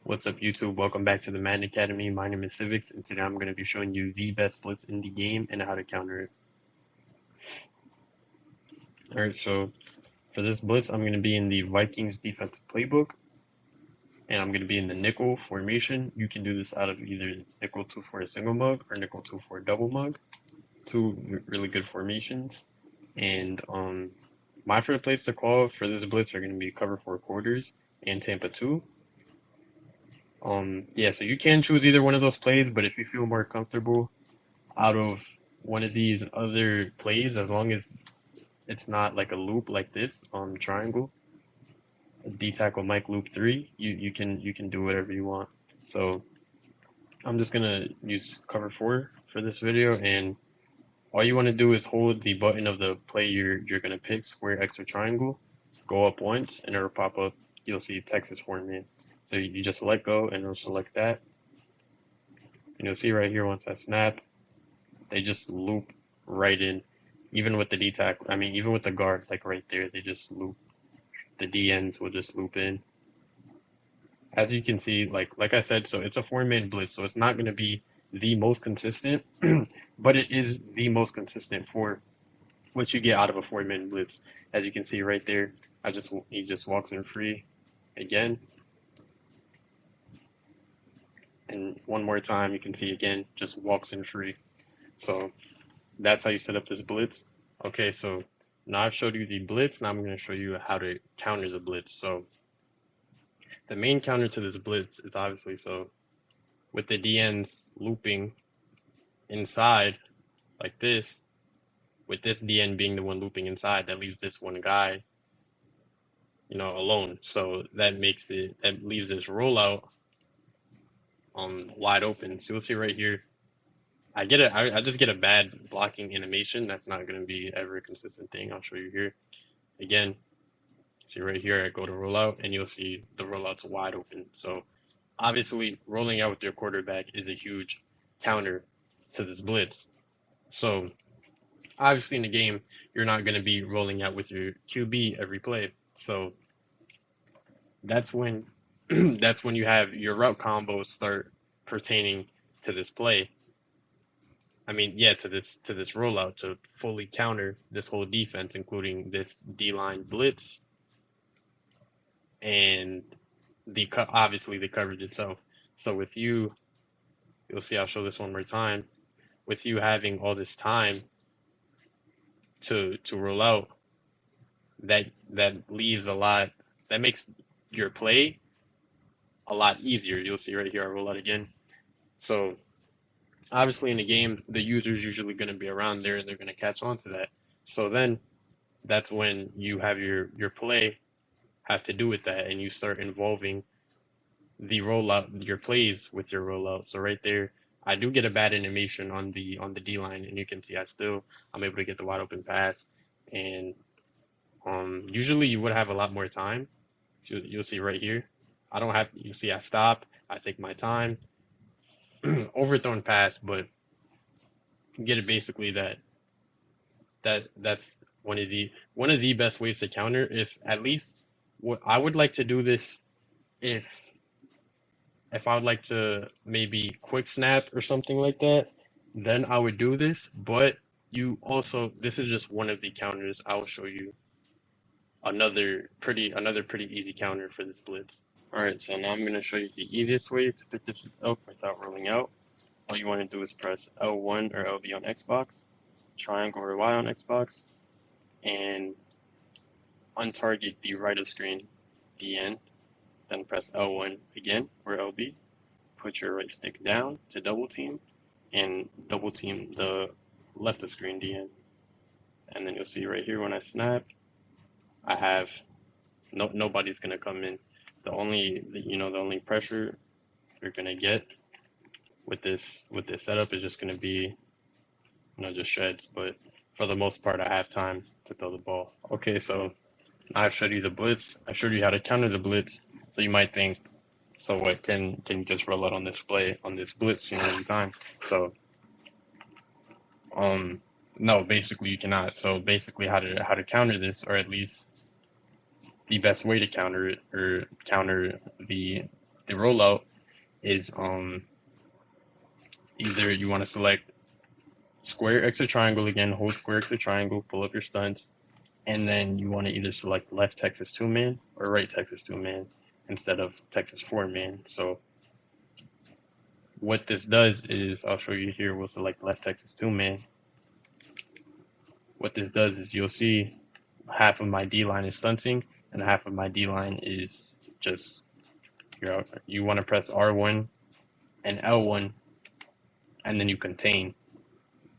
What's up, YouTube? Welcome back to the Madden Academy. My name is Civics, and today I'm going to be showing you the best blitz in the game and how to counter it. Alright, so for this blitz, I'm going to be in the Vikings defensive playbook, and I'm going to be in the nickel formation. You can do this out of either nickel 2 for a single mug or nickel 2 for a double mug. Two really good formations. And my favorite place to call for this blitz are going to be cover 4 quarters and Tampa 2. Yeah, so you can choose either one of those plays, but if you feel more comfortable out of one of these other plays, as long as it's not like a loop like this on triangle, D tackle Mike loop 3, you can do whatever you want. So I'm just gonna use cover 4 for this video, and all you want to do is hold the button of the play you're gonna pick, square, X, or triangle, go up once, and it'll pop up. You'll see Texas format. So you just let go, and it'll select that, and you'll see right here once I snap, they just loop right in. Even with the D tackle, I mean, even with the guard, like right there, they just loop. The D ends will just loop in. As you can see, like I said, so it's a 4-man blitz, so it's not going to be the most consistent, but it is the most consistent for what you get out of a 4-man blitz. As you can see right there, he just walks in free again, and one more time you can see again, just walks in free. So that's how you set up this blitz. Okay, so now I've showed you the blitz. Now I'm going to show you how to counter the blitz. So the main counter to this blitz is obviously, so with the DNs looping inside like this, with this DN being the one looping inside, that leaves this one guy, alone. So that leaves this rollout wide open. So you'll see right here, I just get a bad blocking animation. That's not going to be ever a consistent thing. I'll show you here. Again, see right here, I go to rollout, and you'll see the rollout's wide open. So obviously, rolling out with your quarterback is a huge counter to this blitz. So obviously in the game, you're not going to be rolling out with your QB every play. So that's when that's when you have your route combos start pertaining to this play. I mean, yeah, to this rollout to fully counter this whole defense, including this D-line blitz and obviously the coverage itself. So with you'll see, I'll show this one more time. With you having all this time to roll out, that leaves a lot. That makes your play a lot easier. You'll see right here, I roll out again. So obviously in the game, the user's usually going to be around there, and they're going to catch on to that. So then that's when you have your play have to do with that, and you start involving the rollout, your plays with your rollout. So right there, I do get a bad animation on the D line, and you can see I'm able to get the wide open pass. And usually you would have a lot more time. So you'll see right here, you see I stop, I take my time, overthrown pass, but you get it basically that's one of the best ways to counter. If at least what I would like to do this, if I would like to maybe quick snap or something like that, then I would do this. But this is just one of the counters. I will show you another pretty easy counter for this blitz. All right, so now I'm going to show you the easiest way to pick this up without rolling out. All you want to do is press L1 or LB on Xbox, triangle or Y on Xbox, and untarget the right of screen DN. Then press L1 again or LB. Put your right stick down to double team, and double team the left of screen DN. And then you'll see right here when I snap, I have nobody's gonna come in. The only pressure you're gonna get with this setup is just gonna be just sheds. But for the most part, I have time to throw the ball. Okay, so now I've showed you the blitz. I showed you how to counter the blitz. So you might think, so what, can you just roll out on this play, on this blitz, every time? So no, basically you cannot. So basically how to counter this, or at least the best way to counter it, or counter the the rollout is either you want to select square X or triangle again, hold square X or triangle, pull up your stunts, and then you want to either select left Texas 2-man or right Texas 2-man instead of Texas 4-man. So what this does is, I'll show you here, we'll select left Texas 2-man. What this does is you'll see half of my D line is stunting and half of my D line is just, you want to press R1 and L1 and then you contain.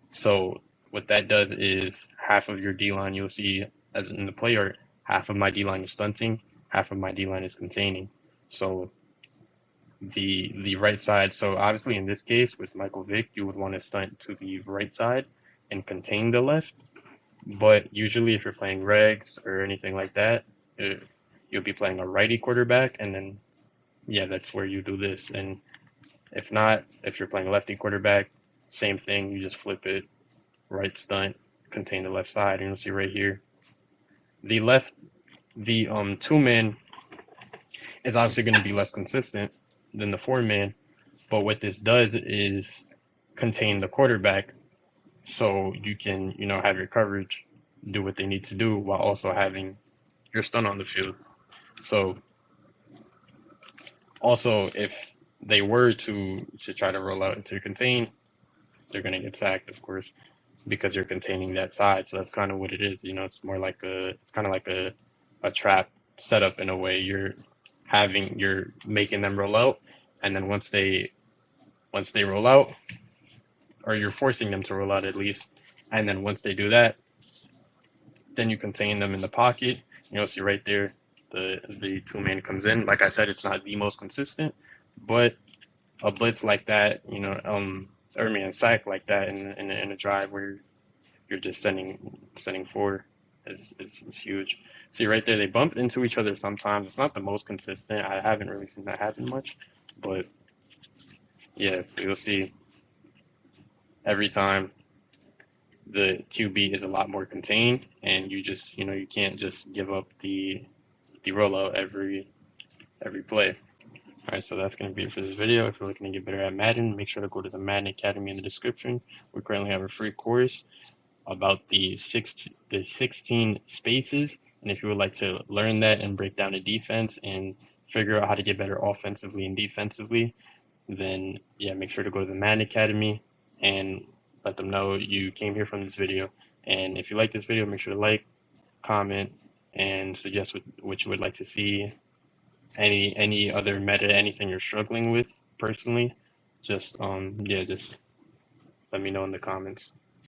So what that does is half of your D line, you'll see as in the play art, half of my D line is stunting, half of my D line is containing. So the right side, so obviously in this case with Michael Vick, you would want to stunt to the right side and contain the left. But usually if you're playing regs or anything like that, you'll be playing a righty quarterback, and then yeah, that's where you do this. And if not, if you're playing a lefty quarterback, same thing, you just flip it, right stunt, contain the left side, and you'll see right here. The 2-man is obviously going to be less consistent than the 4-man, but what this does is contain the quarterback, so you can, have your coverage do what they need to do while also having your stun on the field. So also, if they were to try to roll out into contain, they're going to get sacked, of course, because you're containing that side. So that's kind of what it is. It's more like it's kind of like a trap setup in a way. You're making them roll out, and then once they roll out, or you're forcing them to roll out at least, and then once they do that, then you contain them in the pocket. You'll see right there, the 2-man comes in. Like I said, it's not the most consistent, but a blitz like that, a sack like that in a drive where you're just sending forward is huge. See right there, they bump into each other sometimes. It's not the most consistent. I haven't really seen that happen much, but yeah, so you'll see every time the QB is a lot more contained, and you just, you can't just give up the rollout every play. All right, so that's going to be it for this video. If you're looking to get better at Madden, make sure to go to the Madden Academy in the description. We currently have a free course about the 16 spaces, and if you would like to learn that and break down the defense and figure out how to get better offensively and defensively, then yeah, make sure to go to the Madden Academy and let them know you came here from this video. And if you like this video, make sure to like, comment, and suggest what you would like to see. Any other meta, anything you're struggling with personally, just just let me know in the comments.